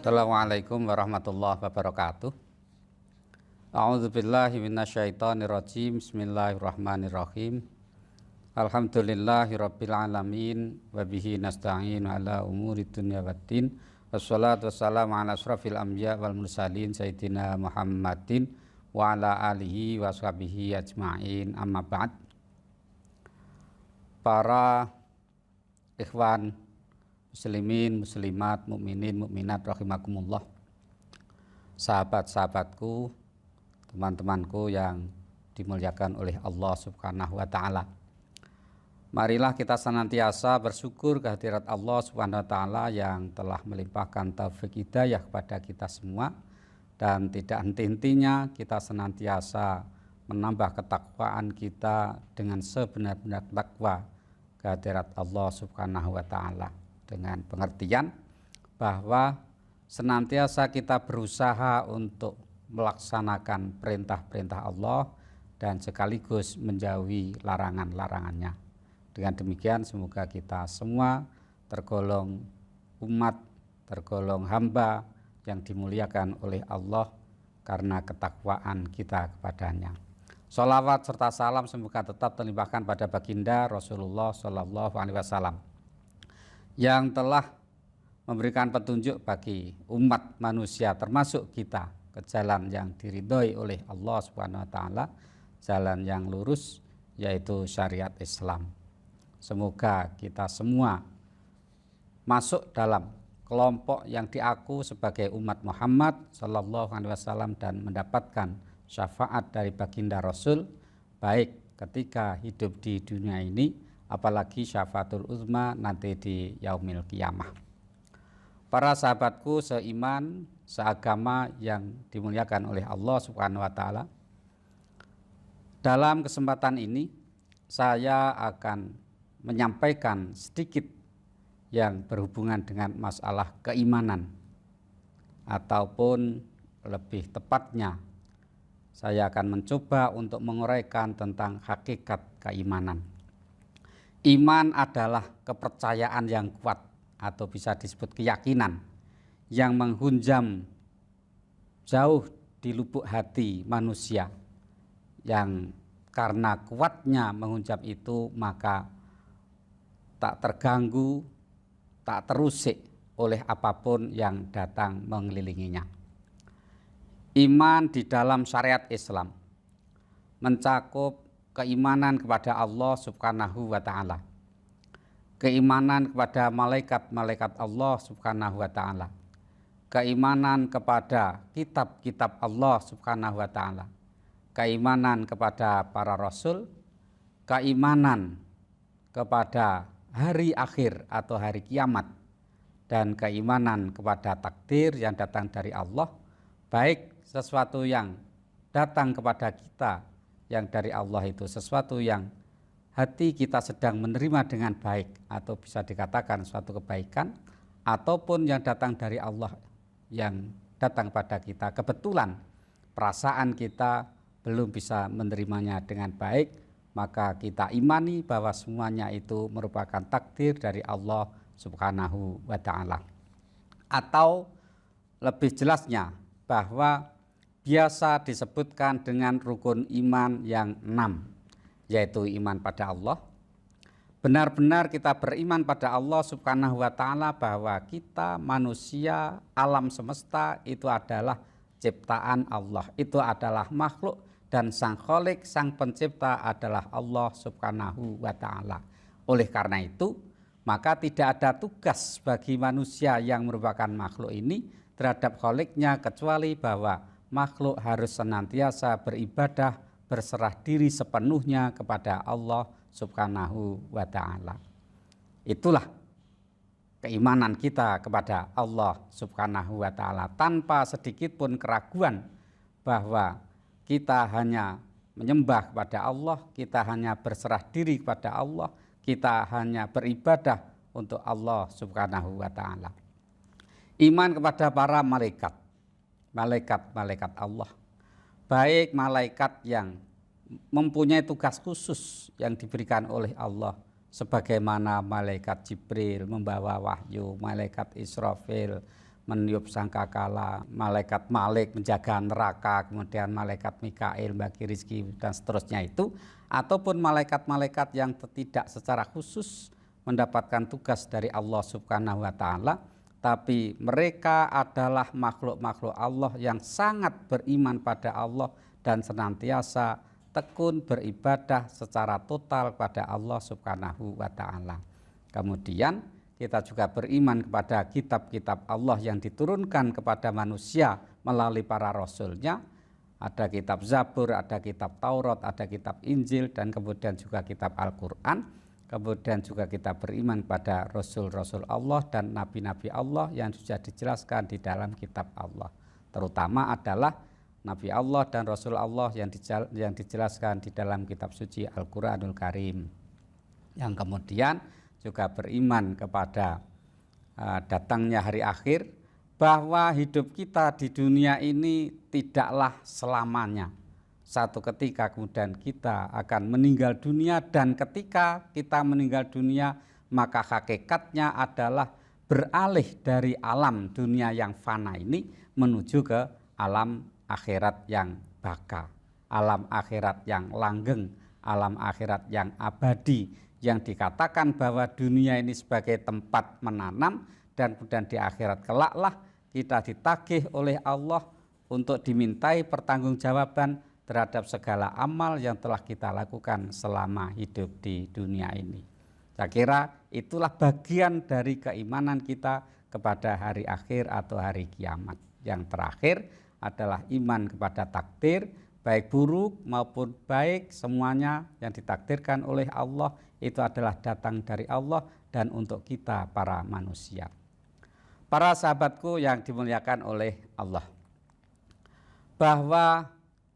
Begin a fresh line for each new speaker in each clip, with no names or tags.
Assalamualaikum warahmatullahi wabarakatuh. A'udzubillahi minasyaitonirrajim. Bismillahirrahmanirrahim. Alhamdulillahirabbil alamin wa bihi nasta'in ala umuri dunya waddin. Wassalatu wassalamu ala asrafil anbiya wal mursalin sayyidina Muhammadin wa ala alihi wa sahbihi ajma'in. Amma ba'd. Para ikhwan muslimin, muslimat, mukminin, mukminat rahimakumullah. Sahabat-sahabatku, teman-temanku yang dimuliakan oleh Allah Subhanahu wa taala. Marilah kita senantiasa bersyukur kehadirat Allah Subhanahu wa taala yang telah melimpahkan taufik hidayah kepada kita semua, dan tidak henti-hentinya kita senantiasa menambah ketakwaan kita dengan sebenar-benar takwa kehadirat Allah Subhanahu wa taala, dengan pengertian bahwa senantiasa kita berusaha untuk melaksanakan perintah-perintah Allah dan sekaligus menjauhi larangan-larangannya. Dengan demikian semoga kita semua tergolong umat, tergolong hamba yang dimuliakan oleh Allah karena ketakwaan kita kepadanya. Sholawat serta salam semoga tetap terlimpahkan pada baginda Rasulullah Shallallahu Alaihi Wasallam yang telah memberikan petunjuk bagi umat manusia termasuk kita ke jalan yang diridhoi oleh Allah Subhanahu wa taala, jalan yang lurus yaitu syariat Islam. Semoga kita semua masuk dalam kelompok yang diaku sebagai umat Muhammad Sallallahu Alaihi Wasallam dan mendapatkan syafaat dari baginda Rasul baik ketika hidup di dunia ini, apalagi syafaatul uzma nanti di yaumil qiyamah. Para sahabatku seiman, seagama yang dimuliakan oleh Allah Subhanahu wa taala, dalam kesempatan ini saya akan menyampaikan sedikit yang berhubungan dengan masalah keimanan, ataupun lebih tepatnya saya akan mencoba untuk menguraikan tentang hakikat keimanan. Iman adalah kepercayaan yang kuat atau bisa disebut keyakinan yang menghunjam jauh di lubuk hati manusia, yang karena kuatnya menghunjam itu maka tak terganggu, tak terusik oleh apapun yang datang mengelilinginya. Iman di dalam syariat Islam mencakup keimanan kepada Allah Subhanahu wa taala, keimanan kepada malaikat-malaikat Allah Subhanahu wa taala, keimanan kepada kitab-kitab Allah Subhanahu wa taala, keimanan kepada para rasul, keimanan kepada hari akhir atau hari kiamat, dan keimanan kepada takdir yang datang dari Allah, baik sesuatu yang datang kepada kita yang dari Allah itu sesuatu yang hati kita sedang menerima dengan baik atau bisa dikatakan suatu kebaikan, ataupun yang datang dari Allah yang datang pada kita kebetulan perasaan kita belum bisa menerimanya dengan baik, maka kita imani bahwa semuanya itu merupakan takdir dari Allah Subhanahu wa taala. Atau lebih jelasnya bahwa biasa disebutkan dengan rukun iman yang 6, yaitu iman pada Allah. Benar-benar kita beriman pada Allah Subhanahu wa taala bahwa kita manusia, alam semesta itu adalah ciptaan Allah, itu adalah makhluk, dan sang Khalik, sang pencipta adalah Allah Subhanahu wa taala. Oleh karena itu, maka tidak ada tugas bagi manusia yang merupakan makhluk ini terhadap Khaliknya kecuali bahwa makhluk harus senantiasa beribadah, berserah diri sepenuhnya kepada Allah Subhanahu wa taala. Itulah keimanan kita kepada Allah Subhanahu wa taala, tanpa sedikit pun keraguan bahwa kita hanya menyembah kepada Allah, kita hanya berserah diri kepada Allah, kita hanya beribadah untuk Allah Subhanahu wa taala. Iman kepada para malaikat, malaikat-malaikat Allah, baik malaikat yang mempunyai tugas khusus yang diberikan oleh Allah sebagaimana malaikat Jibril membawa wahyu, malaikat Israfil meniup sangkakala, malaikat Malik menjaga neraka, kemudian malaikat Mikail bagi rizki dan seterusnya itu, ataupun malaikat-malaikat yang tidak secara khusus mendapatkan tugas dari Allah Subhanahu wa taala, tapi mereka adalah makhluk-makhluk Allah yang sangat beriman pada Allah dan senantiasa tekun beribadah secara total kepada Allah Subhanahu wa taala. Kemudian kita juga beriman kepada kitab-kitab Allah yang diturunkan kepada manusia melalui para rasulnya. Ada kitab Zabur, ada kitab Taurat, ada kitab Injil, dan kemudian juga kitab Al-Quran. Kemudian juga kita beriman kepada rasul-rasul Allah dan nabi-nabi Allah yang sudah dijelaskan di dalam kitab Allah. Terutama adalah Nabi Allah dan Rasul Allah yang dijelaskan di dalam kitab suci Al-Quranul Karim. Yang kemudian juga beriman kepada datangnya hari akhir, bahwa hidup kita di dunia ini tidaklah selamanya. Satu ketika kemudian kita akan meninggal dunia, dan ketika kita meninggal dunia maka hakikatnya adalah beralih dari alam dunia yang fana ini menuju ke alam akhirat yang baka, alam akhirat yang langgeng, alam akhirat yang abadi, yang dikatakan bahwa dunia ini sebagai tempat menanam, dan kemudian di akhirat kelaklah kita ditagih oleh Allah untuk dimintai pertanggungjawaban terhadap segala amal yang telah kita lakukan selama hidup di dunia ini. Saya kira itulah bagian dari keimanan kita kepada hari akhir atau hari kiamat. Yang terakhir adalah iman kepada takdir, baik buruk maupun baik, semuanya yang ditakdirkan oleh Allah itu adalah datang dari Allah dan untuk kita para manusia. Para sahabatku yang dimuliakan oleh Allah, bahwa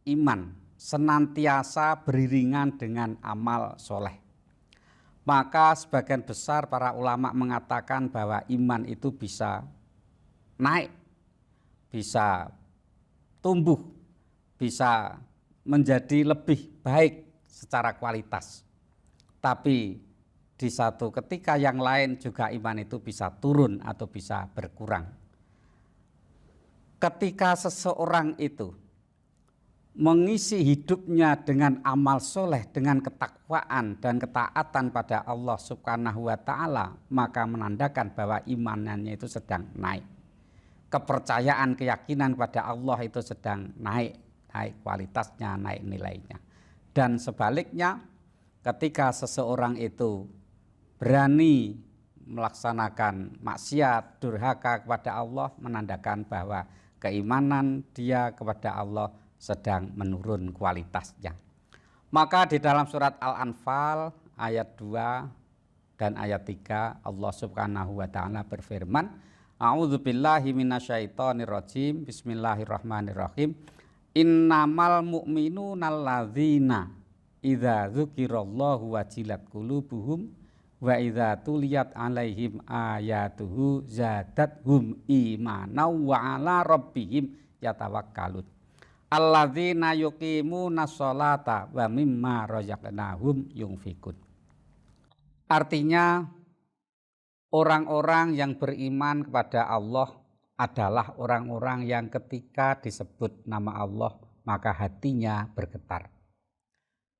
iman senantiasa beriringan dengan amal soleh. Maka sebagian besar para ulama mengatakan bahwa iman itu bisa naik, bisa tumbuh, bisa menjadi lebih baik secara kualitas. Tapi di satu ketika yang lain juga iman itu bisa turun atau bisa berkurang. Ketika seseorang itu mengisi hidupnya dengan amal soleh, dengan ketakwaan dan ketaatan pada Allah Subhanahu wa taala, maka menandakan bahwa imannya itu sedang naik. Kepercayaan, keyakinan pada Allah itu sedang naik kualitasnya, naik nilainya. Dan sebaliknya, ketika seseorang itu berani melaksanakan maksiat, durhaka kepada Allah, menandakan bahwa keimanan dia kepada Allah sedang menurun kualitasnya. Maka di dalam surat Al-Anfal ayat 2 dan ayat 3 Allah Subhanahu wa taala berfirman, A'udzubillahi minasyaitonirrajim, bismillahirrahmanirrahim. Innamal mu'minuna alladzina idza dzukirallahu wajilat qulubuhum wa idza tuliyat alaihim ayatuhu zadathum imanan wa ala rabbihim yatawakkalun. Alladzina yuqimuna sholata wa mimma razaqnahum yunfikun. Artinya, orang-orang yang beriman kepada Allah adalah orang-orang yang ketika disebut nama Allah maka hatinya bergetar.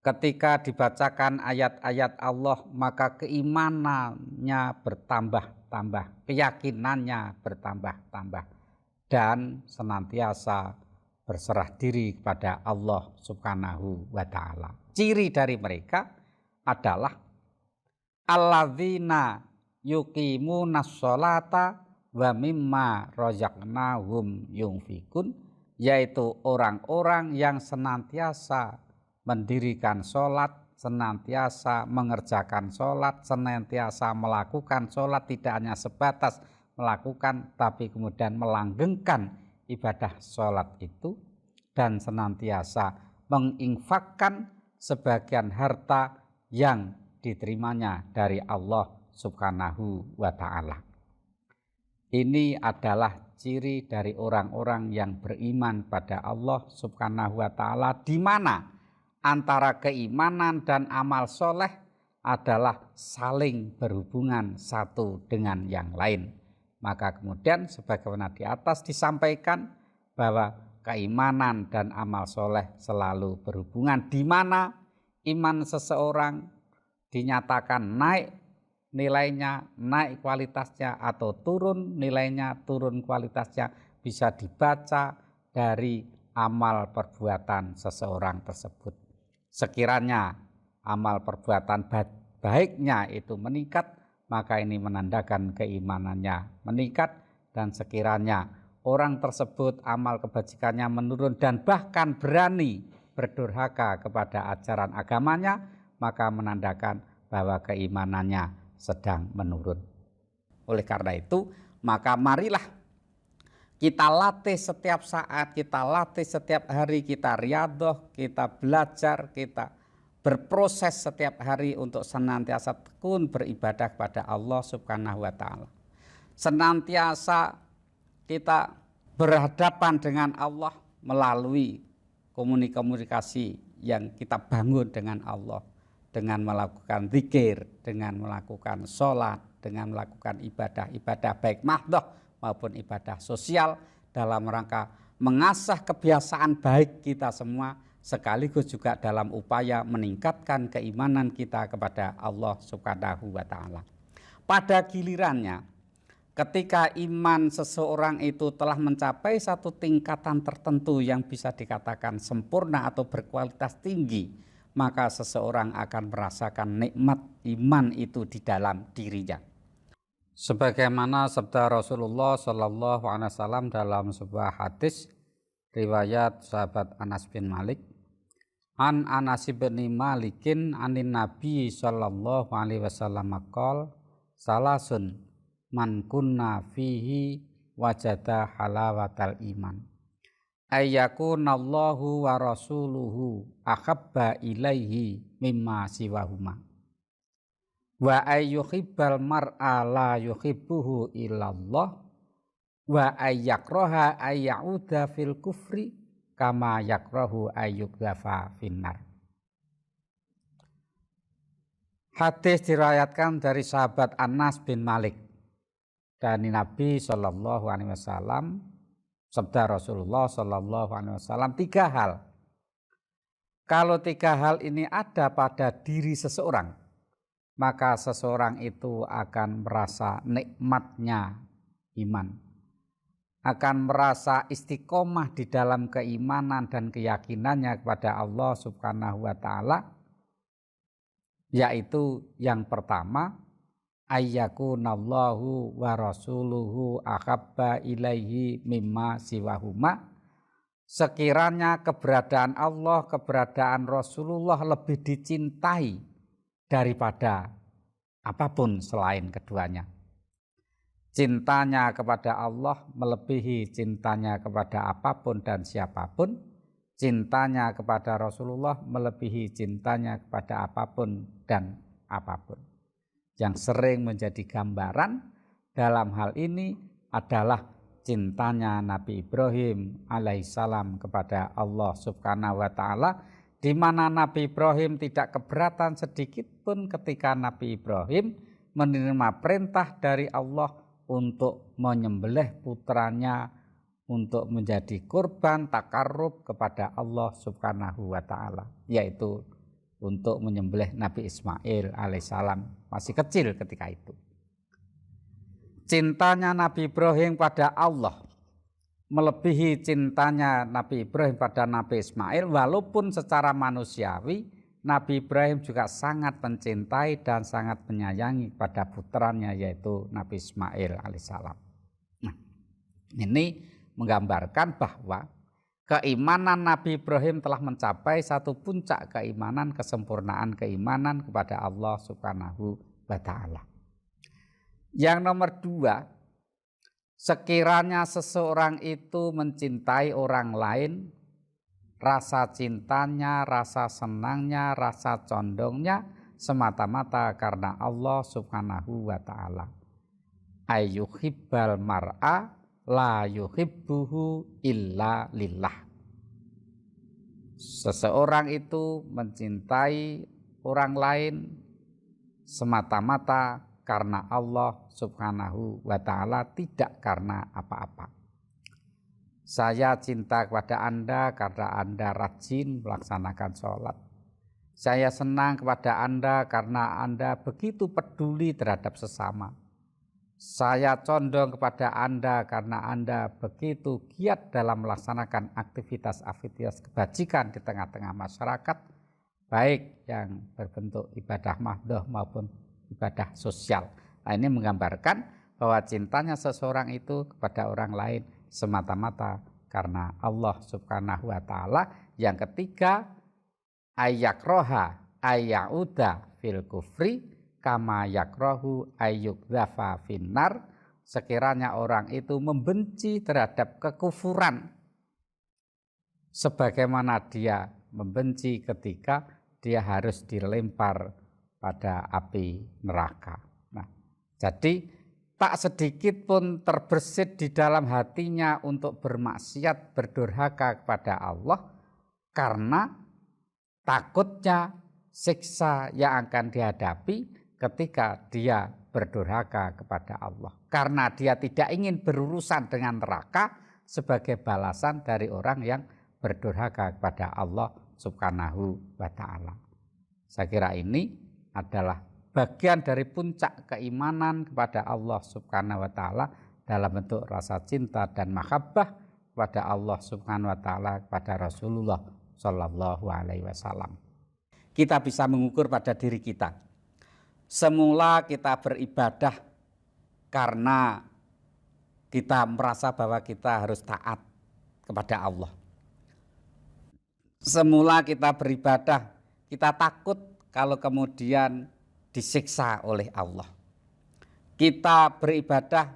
Ketika dibacakan ayat-ayat Allah maka keimanannya bertambah-tambah, keyakinannya bertambah-tambah, dan senantiasa berserah diri kepada Allah Subhanahu wa taala. Ciri dari mereka adalah alladzina yuqimunas sholata wa mimma razaqnahum yunfikun, yaitu orang-orang yang senantiasa mendirikan sholat, senantiasa mengerjakan sholat, senantiasa melakukan sholat, tidak hanya sebatas melakukan tapi kemudian melanggengkan ibadah sholat itu, dan senantiasa menginfakkan sebagian harta yang diterimanya dari Allah Subhanahu wa ta'ala. Ini adalah ciri dari orang-orang yang beriman pada Allah Subhanahu wa ta'ala, di mana antara keimanan dan amal soleh adalah saling berhubungan satu dengan yang lain. Maka kemudian sebagaimana di atas disampaikan bahwa keimanan dan amal soleh selalu berhubungan, di mana iman seseorang dinyatakan naik nilainya, naik kualitasnya, atau turun nilainya, turun kualitasnya, bisa dibaca dari amal perbuatan seseorang tersebut. Sekiranya amal perbuatan baiknya itu meningkat, maka ini menandakan keimanannya meningkat, dan sekiranya orang tersebut amal kebajikannya menurun dan bahkan berani berdurhaka kepada ajaran agamanya, maka menandakan bahwa keimanannya sedang menurun. Oleh karena itu, maka marilah kita latih setiap saat, kita latih setiap hari, kita riyadhah, kita belajar, kita berproses setiap hari untuk senantiasa tekun beribadah kepada Allah Subhanahu wa Ta'ala. Senantiasa kita berhadapan dengan Allah melalui komunikasi yang kita bangun dengan Allah, dengan melakukan zikir, dengan melakukan sholat, dengan melakukan ibadah-ibadah baik mahdoh maupun ibadah sosial, dalam rangka mengasah kebiasaan baik kita semua, sekaligus juga dalam upaya meningkatkan keimanan kita kepada Allah Subhanahu wa Ta'ala. Pada gilirannya, ketika iman seseorang itu telah mencapai satu tingkatan tertentu yang bisa dikatakan sempurna atau berkualitas tinggi, maka seseorang akan merasakan nikmat iman itu di dalam dirinya. Sebagaimana sabda Rasulullah Shallallahu Alaihi Wasallam dalam sebuah hadis riwayat sahabat Anas bin Malik, an Anas bin Malikin anin Nabi Shallallahu Alaihi Wasallam qol salasun man kunna fihi wajada halawatal iman ayyakunallahu wa rasuluhu ahabba ilaihi mimma siwahuma wa ayyuhibbal mar'a la yuhibbuhu illallah wa ayyakraha ayyauda fil kufri kama yakrahu ayyughafa finnar. Hadis diriwayatkan dari sahabat Anas bin Malik dari Nabi Shallallahu Alaihi Wasallam, sabda Rasulullah Shallallahu Alaihi Wasallam, 3 hal. Kalau 3 hal ini ada pada diri seseorang, maka seseorang itu akan merasa nikmatnya iman, akan merasa istiqomah di dalam keimanan dan keyakinannya kepada Allah Subhanahu wa Ta'ala, yaitu yang pertama, ayyakunallahu wa rasuluhu ahabba ilaihi mimma siwahuma, sekiranya keberadaan Allah, keberadaan Rasulullah lebih dicintai daripada apapun selain keduanya. Cintanya kepada Allah melebihi cintanya kepada apapun dan siapapun. Cintanya kepada Rasulullah melebihi cintanya kepada apapun dan apapun. Yang sering menjadi gambaran dalam hal ini adalah cintanya Nabi Ibrahim alaihissalam kepada Allah Subhanahu wa Ta'ala, di mana Nabi Ibrahim tidak keberatan sedikit pun ketika Nabi Ibrahim menerima perintah dari Allah untuk menyembelih putranya untuk menjadi kurban takarrub kepada Allah Subhanahu wa Ta'ala, yaitu untuk menyembelih Nabi Ismail alaihissalam, masih kecil ketika itu. Cintanya Nabi Ibrahim pada Allah melebihi cintanya Nabi Ibrahim pada Nabi Ismail, walaupun secara manusiawi Nabi Ibrahim juga sangat mencintai dan sangat menyayangi pada putranya, yaitu Nabi Ismail alaihissalam. Nah, ini menggambarkan bahwa keimanan Nabi Ibrahim telah mencapai satu puncak keimanan, kesempurnaan keimanan kepada Allah Subhanahu wa Ta'ala. Yang nomor 2, sekiranya seseorang itu mencintai orang lain, rasa cintanya, rasa senangnya, rasa condongnya semata-mata karena Allah Subhanahu wa Ta'ala. Ayyuhibbal mar'a la yuhibbuhu illa lillah. Seseorang itu mencintai orang lain semata-mata karena Allah Subhanahu wa Ta'ala, tidak karena apa-apa. Saya cinta kepada Anda karena Anda rajin melaksanakan sholat. Saya senang kepada Anda karena Anda begitu peduli terhadap sesama. Saya condong kepada Anda karena Anda begitu giat dalam melaksanakan aktivitas-aktivitas kebajikan di tengah-tengah masyarakat, baik yang berbentuk ibadah mahdhah maupun ibadah sosial. Nah, ini menggambarkan bahwa cintanya seseorang itu kepada orang lain semata-mata karena Allah Subhanahu wa Ta'ala. Yang ketiga, ayyakroha ayyauda fil kufri kama yakrohu ayyukdhafa finnar. Sekiranya orang itu membenci terhadap kekufuran sebagaimana dia membenci ketika dia harus dilempar pada api neraka. Nah, jadi tak sedikit pun terbersit di dalam hatinya untuk bermaksiat, berdurhaka kepada Allah karena takutnya siksa yang akan dihadapi ketika dia berdurhaka kepada Allah. Karena dia tidak ingin berurusan dengan neraka sebagai balasan dari orang yang berdurhaka kepada Allah Subhanahu wa Ta'ala. Saya kira ini adalah bagian dari puncak keimanan kepada Allah Subhanahu wa Ta'ala dalam bentuk rasa cinta dan mahabbah kepada Allah Subhanahu wa Ta'ala, kepada Rasulullah Shallallahu alaihi wasallam. Kita bisa mengukur pada diri kita. Semula kita beribadah karena kita merasa bahwa kita harus taat kepada Allah. Semula kita beribadah, kita takut kalau kemudian disiksa oleh Allah. Kita beribadah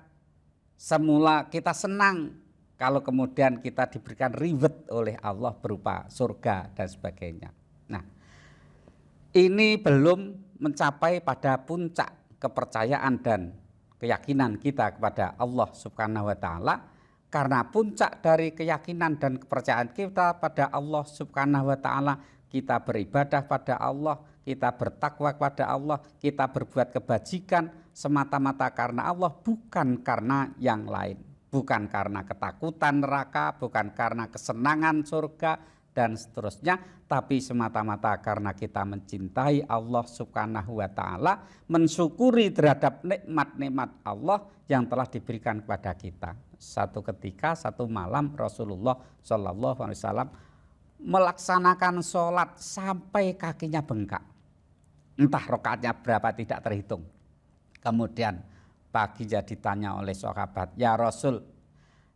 semula kita senang kalau kemudian kita diberikan reward oleh Allah berupa surga dan sebagainya. Nah, ini belum mencapai pada puncak kepercayaan dan keyakinan kita kepada Allah Subhanahu wa Ta'ala. Karena puncak dari keyakinan dan kepercayaan kita pada Allah Subhanahu wa Ta'ala, kita beribadah pada Allah, kita bertakwa kepada Allah, kita berbuat kebajikan semata-mata karena Allah, bukan karena yang lain. Bukan karena ketakutan neraka, bukan karena kesenangan surga dan seterusnya, tapi semata-mata karena kita mencintai Allah Subhanahu wa Ta'ala, mensyukuri terhadap nikmat-nikmat Allah yang telah diberikan kepada kita. Satu ketika, satu malam Rasulullah Shallallahu alaihi wasallam melaksanakan sholat sampai kakinya bengkak. Entah rakaatnya berapa tidak terhitung. Kemudian paginya ditanya oleh sahabat, "Ya Rasul,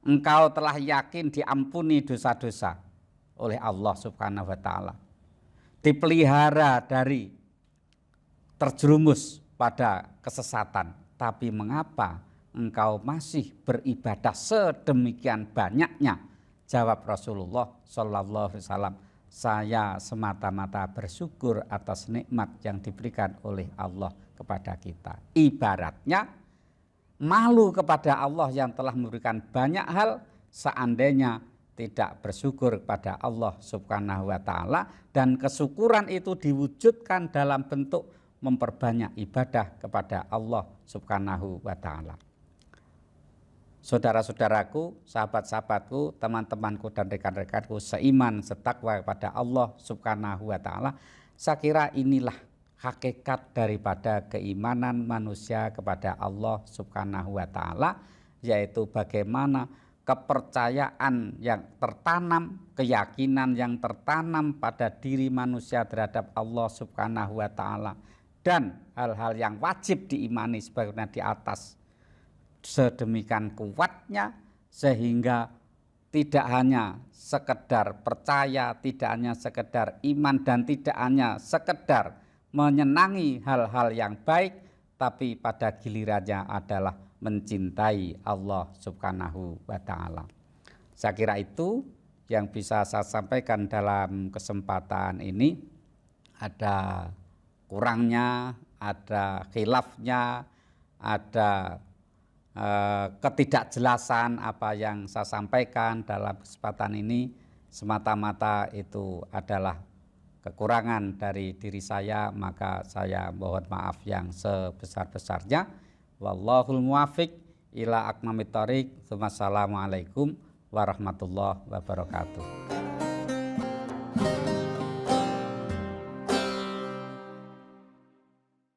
engkau telah yakin diampuni dosa-dosa oleh Allah Subhanahu wa Ta'ala, dipelihara dari terjerumus pada kesesatan, tapi mengapa engkau masih beribadah sedemikian banyaknya?" Jawab Rasulullah Shallallahu alaihi wasallam, "Saya semata-mata bersyukur atas nikmat yang diberikan oleh Allah kepada kita." Ibaratnya malu kepada Allah yang telah memberikan banyak hal, seandainya tidak bersyukur kepada Allah Subhanahu wa Ta'ala, dan kesyukuran itu diwujudkan dalam bentuk memperbanyak ibadah kepada Allah Subhanahu wa Ta'ala. Saudara-saudaraku, sahabat-sahabatku, teman-temanku dan rekan-rekanku seiman setakwa kepada Allah Subhanahu wa Ta'ala, saya kira inilah hakikat daripada keimanan manusia kepada Allah Subhanahu wa Ta'ala, yaitu bagaimana kepercayaan yang tertanam, keyakinan yang tertanam pada diri manusia terhadap Allah Subhanahu wa Ta'ala, dan hal-hal yang wajib diimani sebagaimana di atas, sedemikian kuatnya sehingga tidak hanya sekedar percaya, tidak hanya sekedar iman, dan tidak hanya sekedar menyenangi hal-hal yang baik, tapi pada gilirannya adalah mencintai Allah Subhanahu wa Ta'ala. Saya kira itu yang bisa saya sampaikan dalam kesempatan ini. Ada kurangnya, ada khilafnya, ada ketidakjelasan apa yang saya sampaikan dalam kesempatan ini, semata-mata itu adalah kekurangan dari diri saya, maka saya mohon maaf yang sebesar-besarnya. Wallahul muwaffiq ila aqwamit thoriq. Wassalamualaikum warahmatullahi wabarakatuh.